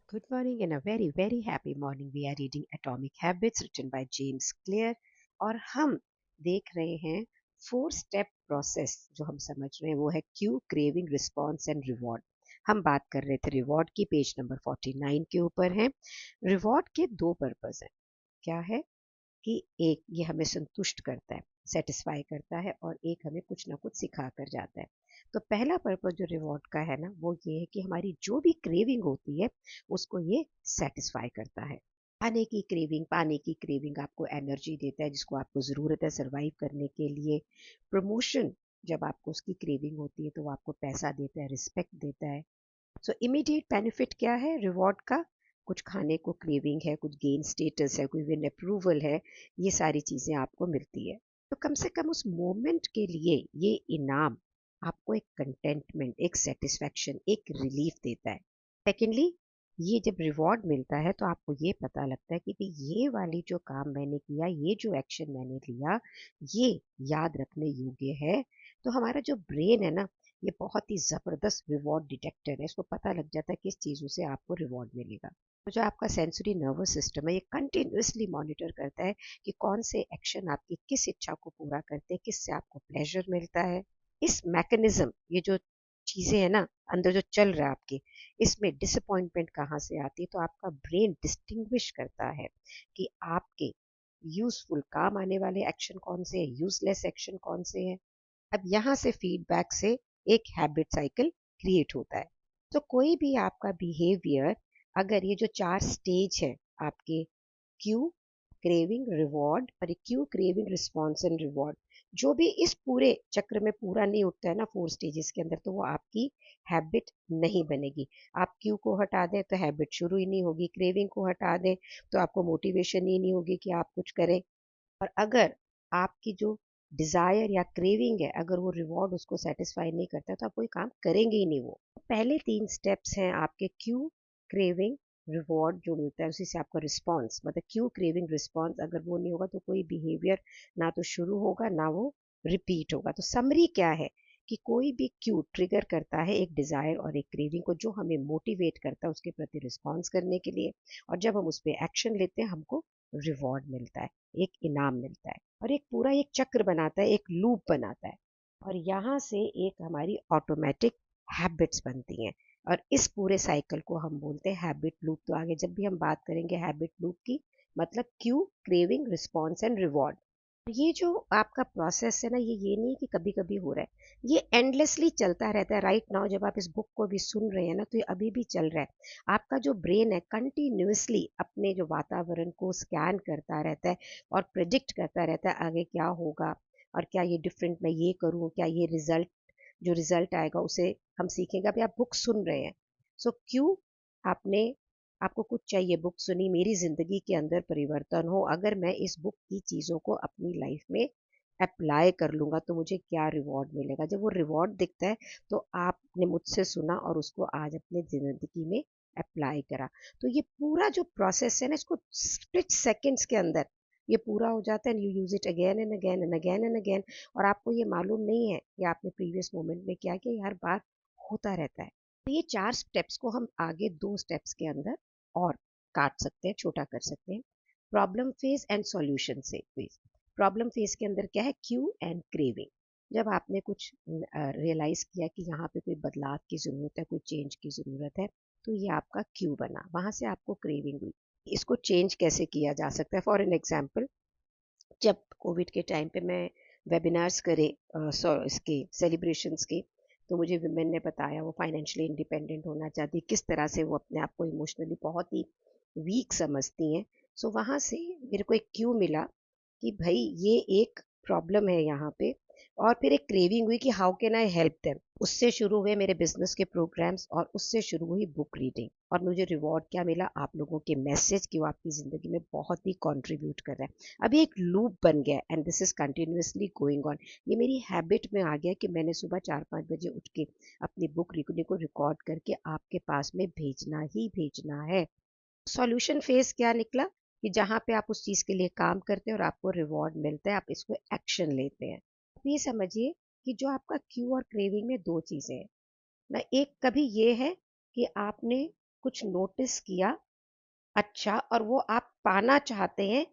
Good morning and a very very happy morning. We are reading Atomic Habits written by James Clear और हम देख रहे हैं 4 step process जो हम समझ रहे हैं वो है Q craving response and reward. हम बात कर रहे थे रिवॉर्ड की, पेज नंबर 49 के ऊपर है। रिवॉर्ड के दो पर्पस हैं। क्या है कि एक ये हमें संतुष्ट करता है, सेटिस्फाई करता है, और एक हमें कुछ ना कुछ सिखा कर जाता है। तो पहला पर्पस जो रिवॉर्ड का है ना वो ये है कि हमारी जो भी क्रेविंग होती है उसको ये सेटिस्फाई करता है। खाने की क्रेविंग, पानी की क्रेविंग आपको एनर्जी देता है जिसको आपको ज़रूरत है सरवाइव करने के लिए। प्रमोशन, जब आपको उसकी क्रेविंग होती है तो वो आपको पैसा देता है, रिस्पेक्ट देता है। सो इमीडिएट बेनिफिट क्या है रिवॉर्ड का? कुछ खाने को क्रेविंग है, कुछ गेन स्टेटस है, कोई विन अप्रूवल है, ये सारी चीज़ें आपको मिलती है। तो कम से कम उस मोमेंट के लिए ये इनाम आपको एक कंटेंटमेंट, एक सेटिस्फैक्शन, एक रिलीफ देता है। सेकेंडली, ये जब रिवॉर्ड मिलता है तो आपको ये पता लगता है कि ये वाली जो काम मैंने किया, ये जो एक्शन मैंने लिया, ये याद रखने योग्य है। तो हमारा जो ब्रेन है ना, ये बहुत ही ज़बरदस्त रिवॉर्ड डिटेक्टर है। इसको पता लग जाता है किस चीज़ों से आपको रिवॉर्ड मिलेगा। तो जो आपका सेंसरी नर्वस सिस्टम है ये कंटिन्यूअसली मॉनिटर करता है कि कौन से एक्शन आपकी किस इच्छा को पूरा करते हैं, किससे आपको प्लेजर मिलता है। इस मैकेनिज्म, ये जो चीज़ें हैं ना अंदर जो चल रहा है आपके, इसमें डिसअपॉइंटमेंट कहाँ से आती है, तो आपका ब्रेन डिस्टिंग्विश करता है कि आपके यूजफुल काम आने वाले एक्शन कौन से हैं, यूजलेस एक्शन कौन से हैं। अब यहाँ से फीडबैक से एक हैबिट साइकिल क्रिएट होता है। तो कोई भी आपका बिहेवियर, अगर ये जो 4 स्टेज है आपके, क्यू क्रेविंग रिवॉर्ड और Q craving response and reward, जो भी इस पूरे चक्र में पूरा नहीं उठता है ना 4 स्टेजेस के अंदर, तो वो आपकी हैबिट नहीं बनेगी। आप क्यू को हटा दें तो हैबिट शुरू ही नहीं होगी, क्रेविंग को हटा दें तो आपको मोटिवेशन ही नहीं होगी कि आप कुछ करें। और अगर आपकी जो डिज़ायर या क्रेविंग है, अगर वो रिवॉर्ड उसको सेटिस्फाई नहीं करता तो आप कोई काम करेंगे ही नहीं। वो पहले 3 स्टेप्स हैं आपके क्यू क्रेविंग रिवॉर्ड जो मिलता है उसी से आपका रिस्पॉन्स, मतलब क्यू क्रेविंग रिस्पॉन्स अगर वो नहीं होगा तो कोई बिहेवियर ना तो शुरू होगा ना वो रिपीट होगा। तो समरी क्या है कि कोई भी क्यू ट्रिगर करता है एक डिज़ायर और एक क्रेविंग को, जो हमें मोटिवेट करता है उसके प्रति रिस्पॉन्स करने के लिए, और जब हम उस पर एक्शन लेते हैं हमको रिवॉर्ड मिलता है, एक इनाम मिलता है, और एक पूरा एक चक्र बनाता है, एक लूप बनाता है। और यहाँ से एक हमारी ऑटोमेटिक हैबिट्स बनती हैं, और इस पूरे साइकिल को हम बोलते हैं हैबिट लूप। तो आगे जब भी हम बात करेंगे हैबिट लूप की, मतलब Q craving response and reward, ये जो आपका प्रोसेस है ना, ये नहीं कि कभी कभी हो रहा है, ये एंडलेसली चलता रहता है। राइट नाउ जब आप इस बुक को भी सुन रहे हैं ना तो ये अभी भी चल रहा है। आपका जो ब्रेन है कंटिन्यूअसली अपने जो वातावरण को स्कैन करता रहता है और प्रिडिक्ट करता रहता है आगे क्या होगा, और क्या ये डिफरेंट मैं ये करूँ, क्या ये रिजल्ट, जो रिजल्ट आएगा उसे हम सीखेंगे। अभी आप बुक सुन रहे हैं, सो क्यों आपने, आपको कुछ चाहिए, बुक सुनी, मेरी ज़िंदगी के अंदर परिवर्तन हो, अगर मैं इस बुक की चीज़ों को अपनी लाइफ में अप्लाई कर लूँगा तो मुझे क्या रिवॉर्ड मिलेगा। जब वो रिवॉर्ड दिखता है तो आपने मुझसे सुना और उसको आज अपने ज़िंदगी में अप्लाई करा। तो ये पूरा जो प्रोसेस है ना, इसको स्प्लिट सेकंड्स के अंदर ये पूरा हो जाता है, and you use it again and again and again and again. और आपको ये मालूम नहीं है कि आपने प्रीवियस मोमेंट में क्या किया, ये हर बार होता रहता है। तो ये 4 स्टेप्स को हम आगे 2 स्टेप्स के अंदर और काट सकते हैं, छोटा कर सकते हैं। प्रॉब्लम फेज एंड सॉल्यूशन से फेज। प्रॉब्लम फेज के अंदर क्या है, क्यू एंड क्रेविंग। जब आपने कुछ रियलाइज किया कि यहाँ पे कोई बदलाव की ज़रूरत है, कोई चेंज की ज़रूरत है, तो ये आपका क्यू बना, वहाँ से आपको क्रेविंग हुई। इसको चेंज कैसे किया जा सकता है? फॉर एन एग्जाम्पल, जब कोविड के टाइम पे मैं वेबिनार्स करे इसके सेलिब्रेशंस के, तो मुझे विमेन ने बताया वो फाइनेंशियली इंडिपेंडेंट होना चाहती, किस तरह से वो अपने आप को इमोशनली बहुत ही वीक समझती हैं। सो वहाँ से मेरे को एक क्यू मिला कि भाई ये एक प्रॉब्लम है यहाँ पे, और फिर एक क्रेविंग हुई कि how can I help them. उससे शुरू हुए मेरे बिजनेस के प्रोग्राम्स, और उससे शुरू हुई बुक रीडिंग, और मुझे रिवॉर्ड क्या मिला, आप लोगों के मैसेज कि वो आपकी ज़िंदगी में बहुत ही कंट्रीब्यूट कर रहा है। अभी एक लूप बन गया and this is continuously going on. ये मेरी हैबिट में आ गया कि मैंने सुबह 4-5 बजे उठ के अपनी बुक रीडिंग को रिकॉर्ड करके आपके पास में भेजना ही भेजना है। सॉल्यूशन फेज क्या निकला कि जहाँ पे आप उस चीज़ के लिए काम करते हैं और आपको रिवॉर्ड मिलता है, आप इसको एक्शन लेते हैं। आप ये समझिए कि जो आपका क्यू और क्रेविंग में 2 चीज़ें हैं ना, एक कभी ये है कि आपने कुछ नोटिस किया अच्छा और वो आप पाना चाहते हैं,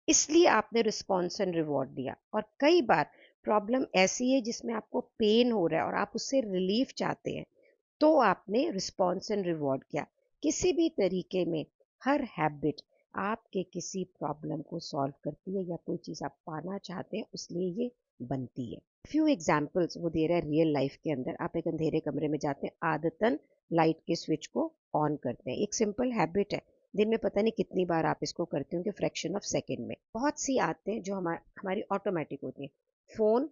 इसलिए आपने रिस्पॉन्स एंड रिवॉर्ड दिया। और कई बार प्रॉब्लम ऐसी है जिसमें आपको पेन हो रहा है और आप उससे रिलीफ चाहते हैं, तो आपने रिस्पॉन्स एंड रिवॉर्ड किया। किसी भी तरीके में हर हैबिट आपके किसी प्रॉब्लम को सॉल्व करती है या कोई चीज़ आप पाना चाहते हैं उसलिए ये बनती है। फ्यू एग्जाम्पल्स वो दे रहा है रियल लाइफ के अंदर। आप एक अंधेरे कमरे में जाते हैं, आदतन लाइट के स्विच को ऑन करते हैं। एक सिंपल हैबिट है, दिन में पता नहीं कितनी बार आप इसको करते होंगे, फ्रैक्शन ऑफ सेकेंड में। बहुत सी आदतें जो हमारी ऑटोमेटिक होती हैं। फोन,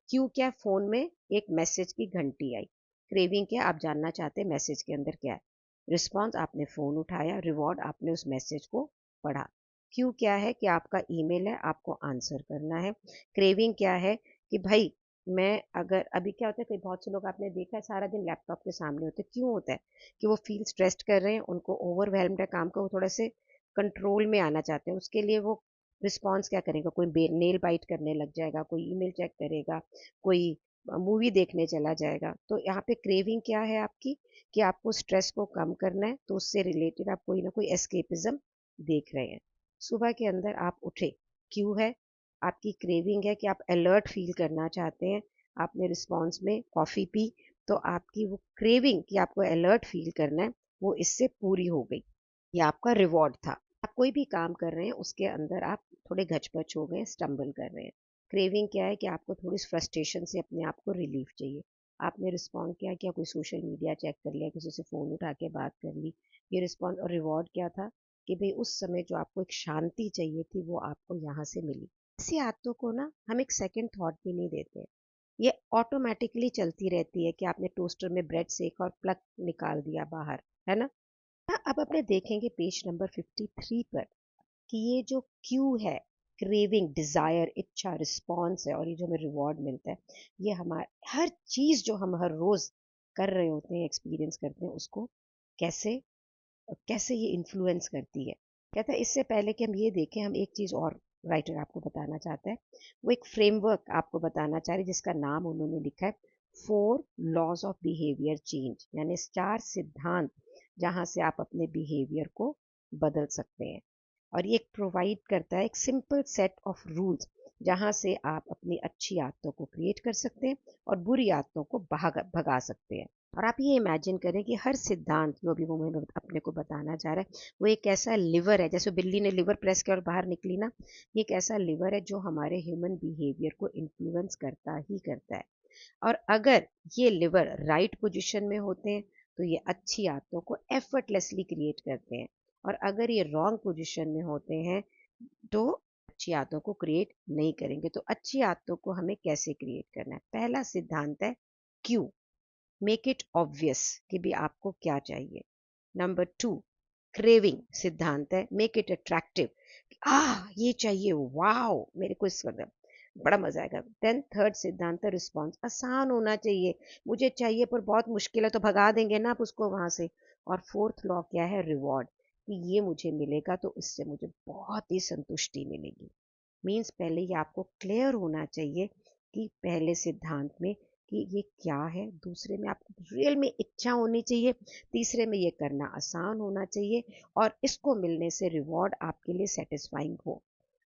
क्यों क्या फोन में एक मैसेज की घंटी आई, क्रेविंग क्या आप जानना चाहते हैं मैसेज के अंदर क्या है, रिस्पॉन्स आपने फोन उठाया, रिवॉर्ड आपने उस मैसेज को पढ़ा। क्यों क्या है कि आपका ईमेल है, आपको आंसर करना है। क्रेविंग क्या है कि भाई मैं अगर अभी क्या होता है, कई बहुत से लोग आपने देखा है सारा दिन लैपटॉप के सामने होते हैं। क्यों होता है कि वो फील स्ट्रेस्ड कर रहे हैं, उनको ओवरवेल्म्ड है काम का, वो थोड़े से कंट्रोल में आना चाहते हैं। उसके लिए वो रिस्पॉन्स क्या करेगा, कोई नेल बाइट करने लग जाएगा, कोई ईमेल चेक करेगा, कोई मूवी देखने चला जाएगा। तो यहाँ पे क्रेविंग क्या है आपकी कि आपको स्ट्रेस को कम करना है, तो उससे रिलेटेड आप कोई ना कोई एस्केपिज्म देख रहे हैं। सुबह के अंदर आप उठे, क्यों है आपकी क्रेविंग है कि आप अलर्ट फील करना चाहते हैं, आपने रिस्पॉन्स में कॉफ़ी पी, तो आपकी वो क्रेविंग कि आपको अलर्ट फील करना है वो इससे पूरी हो गई। ये आपका रिवॉर्ड था। आप कोई भी काम कर रहे हैं उसके अंदर आप थोड़े घचपच हो गए, स्टम्बल कर रहे हैं। क्रेविंग क्या है कि आपको थोड़ी फ्रस्ट्रेशन से अपने आप को रिलीफ चाहिए। आपने रिस्पॉन्ड किया कोई सोशल मीडिया चेक कर लिया, किसी से फ़ोन उठा के बात कर ली, ये रिस्पॉन्ड। और रिवॉर्ड क्या था कि भाई उस समय जो आपको एक शांति चाहिए थी वो आपको यहाँ से मिली। ऐसी आदतों को ना हम एक सेकंड थॉट भी नहीं देते, ये ऑटोमेटिकली चलती रहती है कि आपने टोस्टर में ब्रेड सेक और प्लग निकाल दिया बाहर, है ना। अब अपने देखेंगे पेज नंबर 53 पर कि ये जो क्यू है, क्रेविंग, डिजायर, इच्छा, रिस्पॉन्स है, और ये जो हमें रिवॉर्ड मिलता है, ये हमारे हर चीज जो हम हर रोज कर रहे होते हैं, एक्सपीरियंस करते हैं, उसको कैसे कैसे ये इन्फ्लुएंस करती है। कहता है इससे पहले कि हम ये देखें, हम एक चीज और राइटर आपको बताना चाहता है। वो एक फ्रेमवर्क आपको बताना चाह रहे जिसका नाम उन्होंने लिखा है 4 लॉज ऑफ बिहेवियर चेंज, यानी 4 सिद्धांत जहां से आप अपने बिहेवियर को बदल सकते हैं। और ये प्रोवाइड करता है एक सिंपल सेट ऑफ रूल्स जहां से आप अपनी अच्छी आदतों को क्रिएट कर सकते हैं और बुरी आदतों को भगा सकते हैं। और आप ये इमेजिन करें कि हर सिद्धांत जो भी वो हमें अपने को बताना चाह रहा है, वो एक ऐसा लिवर है, जैसे बिल्ली ने लिवर प्रेस किया और बाहर निकली ना, ये एक ऐसा लिवर है जो हमारे ह्यूमन बिहेवियर को इन्फ्लुएंस करता ही करता है। और अगर ये लिवर राइट पोजीशन में होते हैं तो ये अच्छी आदतों को एफर्टलेसली क्रिएट करते हैं, और अगर ये रॉन्ग पोजीशन में होते हैं तो अच्छी आदतों को क्रिएट नहीं करेंगे। तो अच्छी आदतों को हमें कैसे क्रिएट करना है? पहला सिद्धांत है क्यों, मेक इट ऑब्वियस कि भी आपको क्या चाहिए। नंबर 2, क्रेविंग सिद्धांत है, मेक इट अट्रैक्टिव, ये चाहिए, वाओ मेरे को इस वक्त बड़ा मजा आएगा। देन थर्ड सिद्धांत है रिस्पॉन्स, आसान होना चाहिए, मुझे चाहिए पर बहुत मुश्किल है, तो भगा देंगे ना आप उसको वहां से। और फोर्थ लॉ क्या है, रिवॉर्ड, कि ये मुझे मिलेगा तो इससे मुझे बहुत ही संतुष्टि मिलेगी। मीन्स पहले ये आपको क्लियर होना चाहिए कि पहले सिद्धांत में कि ये क्या है, दूसरे में आपको रियल में इच्छा होनी चाहिए, तीसरे में ये करना आसान होना चाहिए, और इसको मिलने से रिवॉर्ड आपके लिए सेटिस्फाइंग हो।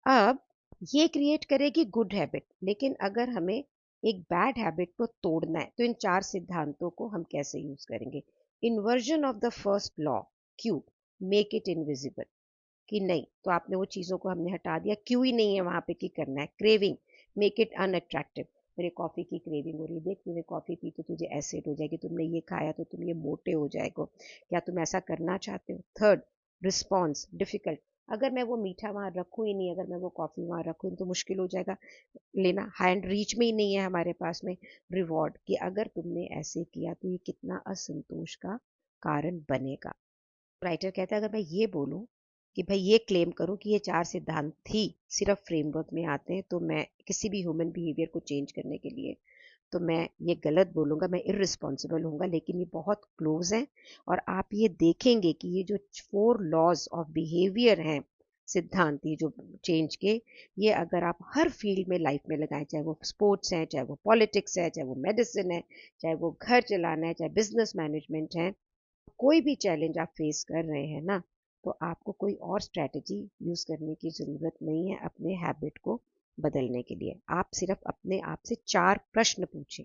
अब ये क्रिएट करेगी गुड हैबिट, लेकिन अगर हमें एक बैड हैबिट को तोड़ना है तो इन 4 सिद्धांतों को हम कैसे यूज करेंगे? Inversion of the first law, Q, make it invisible, कि नहीं तो आपने वो चीज़ों को हमने हटा दिया, क्यों ही नहीं है वहां पे कि करना है। क्रेविंग, मेक इट अनअट्रैक्टिव, मेरे कॉफ़ी की क्रेविंग हो रही है, देख तूने कॉफ़ी पी तो तुझे एसिड हो जाएगी, तुमने ये खाया तो तुम ये मोटे हो जाएगा, क्या तुम ऐसा करना चाहते हो? थर्ड, रिस्पॉन्स, डिफिकल्ट, अगर मैं वो मीठा वहां रखूँ ही नहीं, अगर मैं वो कॉफ़ी वहां रखूँ तो मुश्किल हो जाएगा लेना, हैंड रीच में ही नहीं है हमारे पास में। रिवॉर्ड, कि अगर तुमने ऐसे किया तो ये कितना असंतोष का कारण बनेगा। राइटर कहता है अगर मैं ये बोलूं कि भाई ये क्लेम करूं कि ये 4 सिद्धांत ही सिर्फ फ्रेमवर्क में आते हैं, तो मैं किसी भी ह्यूमन बिहेवियर को चेंज करने के लिए, तो मैं ये गलत बोलूंगा, मैं इररिस्पॉन्सिबल होऊंगा। लेकिन ये बहुत क्लोज है, और आप ये देखेंगे कि ये जो 4 लॉज ऑफ बिहेवियर हैं, सिद्धांत ये जो चेंज के, ये अगर आप हर फील्ड में लाइफ में लगाएं, चाहे वो स्पोर्ट्स है, चाहे वो पॉलिटिक्स है, चाहे वो मेडिसिन है, चाहे वो घर चलाना है, चाहे बिजनेस मैनेजमेंट है, कोई भी चैलेंज आप फेस कर रहे हैं ना, तो आपको कोई और स्ट्रैटेजी यूज़ करने की ज़रूरत नहीं है अपने हैबिट को बदलने के लिए। आप सिर्फ अपने आप से 4 प्रश्न पूछें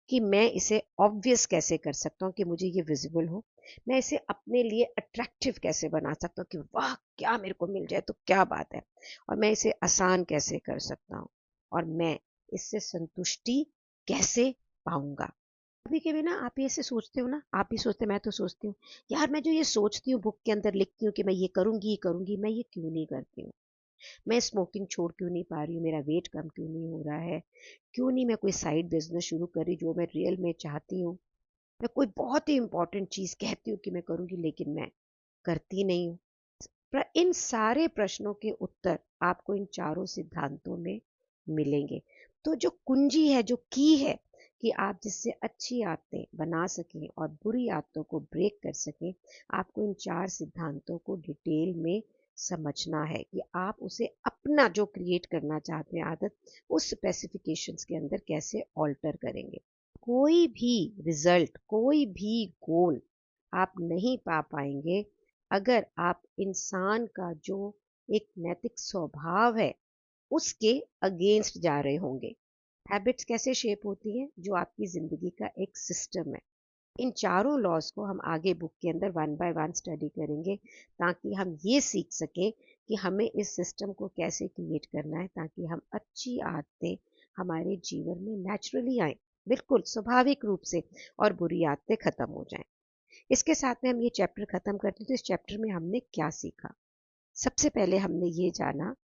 कि मैं इसे ऑब्वियस कैसे कर सकता हूँ कि मुझे ये विजिबल हो। मैं इसे अपने लिए अट्रैक्टिव कैसे बना सकता हूँ कि वाह! क्या मेरे को मिल जाए तो क्या बात है। और मैं इसे आसान कैसे कर सकता हूँ और मैं इससे संतुष्टि कैसे पाऊँगा। कभी-कभी ना आप ये ऐसे सोचते हो ना, आप भी सोचते हैं, मैं तो सोचती हूँ, यार मैं जो ये सोचती हूँ बुक के अंदर लिखती हूँ कि मैं ये करूँगी, मैं ये क्यों नहीं करती हूँ? मैं स्मोकिंग छोड़ क्यों नहीं पा रही हूँ? मेरा वेट कम क्यों नहीं हो रहा है? क्यों नहीं मैं कोई साइड बिज़नेस शुरू कर रही जो मैं रियल में चाहती हूँ? मैं कोई बहुत ही इम्पोर्टेंट चीज़ कहती हूँ कि मैं करूँगी लेकिन मैं करती नहीं हूँ। इन सारे प्रश्नों के उत्तर आपको इन चारों सिद्धांतों में मिलेंगे। तो जो कुंजी है, जो की है कि आप जिससे अच्छी आदतें बना सकें और बुरी आदतों को ब्रेक कर सकें, आपको इन 4 सिद्धांतों को डिटेल में समझना है कि आप उसे अपना जो क्रिएट करना चाहते हैं आदत, उस स्पेसिफिकेशंस के अंदर कैसे ऑल्टर करेंगे। कोई भी रिजल्ट, कोई भी गोल आप नहीं पा पाएंगे अगर आप इंसान का जो एक नैतिक स्वभाव है उसके अगेंस्ट जा रहे होंगे। हैबिट्स कैसे शेप होती हैं? जो आपकी जिंदगी का एक सिस्टम है। इन चारों लॉज को हम आगे बुक के अंदर वन बाय वन स्टडी करेंगे ताकि हम ये सीख सकें कि हमें इस सिस्टम को कैसे क्रिएट करना है ताकि हम अच्छी आदतें हमारे जीवन में नेचुरली आए, बिल्कुल स्वाभाविक रूप से, और बुरी आदतें खत्म हो जाएं। इसके साथ में हम ये चैप्टर खत्म करते हैं। तो इस चैप्टर में हमने क्या सीखा? सबसे पहले हमने ये जाना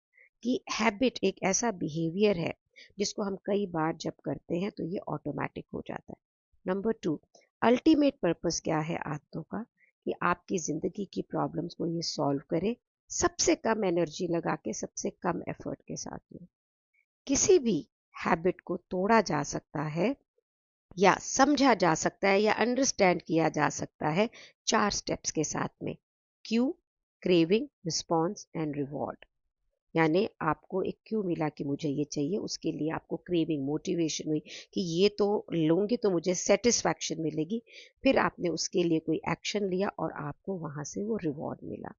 कि हैबिट एक ऐसा बिहेवियर है जिसको हम कई बार जब करते हैं तो ये ऑटोमेटिक हो जाता है। नंबर 2, अल्टीमेट पर्पस क्या है आदतों का? कि आपकी ज़िंदगी की प्रॉब्लम्स को ये सॉल्व करे, सबसे कम एनर्जी लगा के, सबसे कम एफर्ट के साथ में। किसी भी हैबिट को तोड़ा जा सकता है या समझा जा सकता है या अंडरस्टैंड किया जा सकता है 4 स्टेप्स के साथ में। Q, craving, response and reward. यानी आपको एक क्यों मिला कि मुझे ये चाहिए, उसके लिए आपको क्रेविंग, मोटिवेशन हुई कि ये तो लूँगी तो मुझे सेटिस्फैक्शन मिलेगी। फिर आपने उसके लिए कोई एक्शन लिया और आपको वहाँ से वो रिवॉर्ड मिला।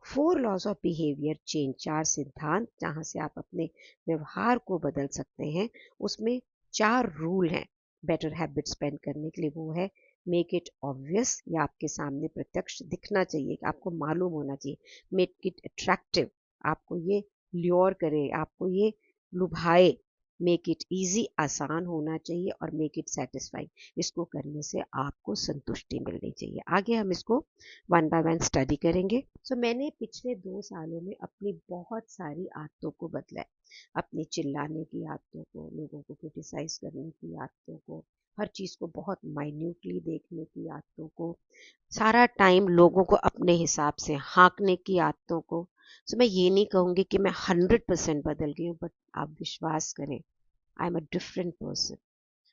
4 लॉज ऑफ बिहेवियर चेंज, 4 सिद्धांत जहाँ से आप अपने व्यवहार को बदल सकते हैं। उसमें 4 रूल हैं बेटर हैबिट स्पेंड करने के लिए। वो है मेक इट ऑब्वियस, या आपके सामने प्रत्यक्ष दिखना चाहिए, आपको मालूम होना चाहिए। मेक इट अट्रैक्टिव, आपको ये ल्योर करे, आपको ये लुभाए। मेक इट ईजी, आसान होना चाहिए। और मेक इट सेटिस्फाइंग, इसको करने से आपको संतुष्टि मिलनी चाहिए। आगे हम इसको वन बाय वन स्टडी करेंगे। मैंने पिछले 2 सालों में अपनी बहुत सारी आदतों को बदला है। अपनी चिल्लाने की आदतों को, लोगों को क्रिटिसाइज करने की आदतों को, हर चीज़ को बहुत माइन्यूटली देखने की आदतों को, सारा टाइम लोगों को अपने हिसाब से हाँकने की आदतों को। मैं ये नहीं कहूँगी कि मैं 100% बदल गई हूँ, बट आप विश्वास करें, I am a different person.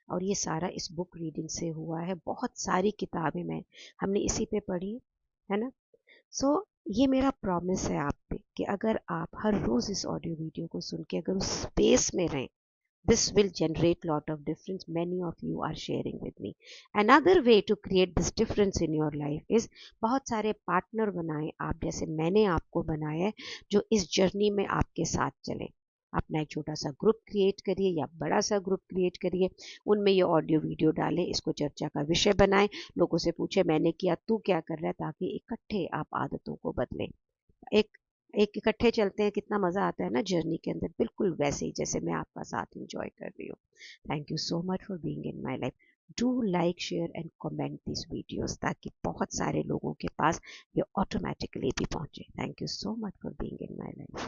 और ये सारा इस बुक रीडिंग से हुआ है। बहुत सारी किताबें मैं हमने इसी पे पढ़ी है ना। सो ये मेरा प्रॉमिस है आप पे कि अगर आप हर रोज़ इस ऑडियो वीडियो को सुन के अगर उस स्पेस में रहें, this will generate lot of difference many of you are sharing with me. Another way to create this difference in your life is बहुत सारे पार्टनर बनाएं आप, जैसे मैंने आपको बनाया है, जो इस जर्नी में आपके साथ चलें। अपना एक छोटा सा ग्रुप क्रिएट करिए या बड़ा सा ग्रुप क्रिएट करिए, उनमें ये ऑडियो वीडियो डालें, इसको चर्चा का विषय बनाएं, लोगों से पूछे मैंने किया तू क्या कर रहा है, ताकि इकट्ठे आप आदतों को बदलें। एक एक इकट्ठे चलते हैं, कितना मज़ा आता है ना जर्नी के अंदर, बिल्कुल वैसे ही जैसे मैं आपका साथ इंजॉय कर रही हूँ। Thank you so much for being in my life. Do like, share and comment this videos ताकि बहुत सारे लोगों के पास ये ऑटोमेटिकली भी पहुंचे। Thank you so much for being in my life.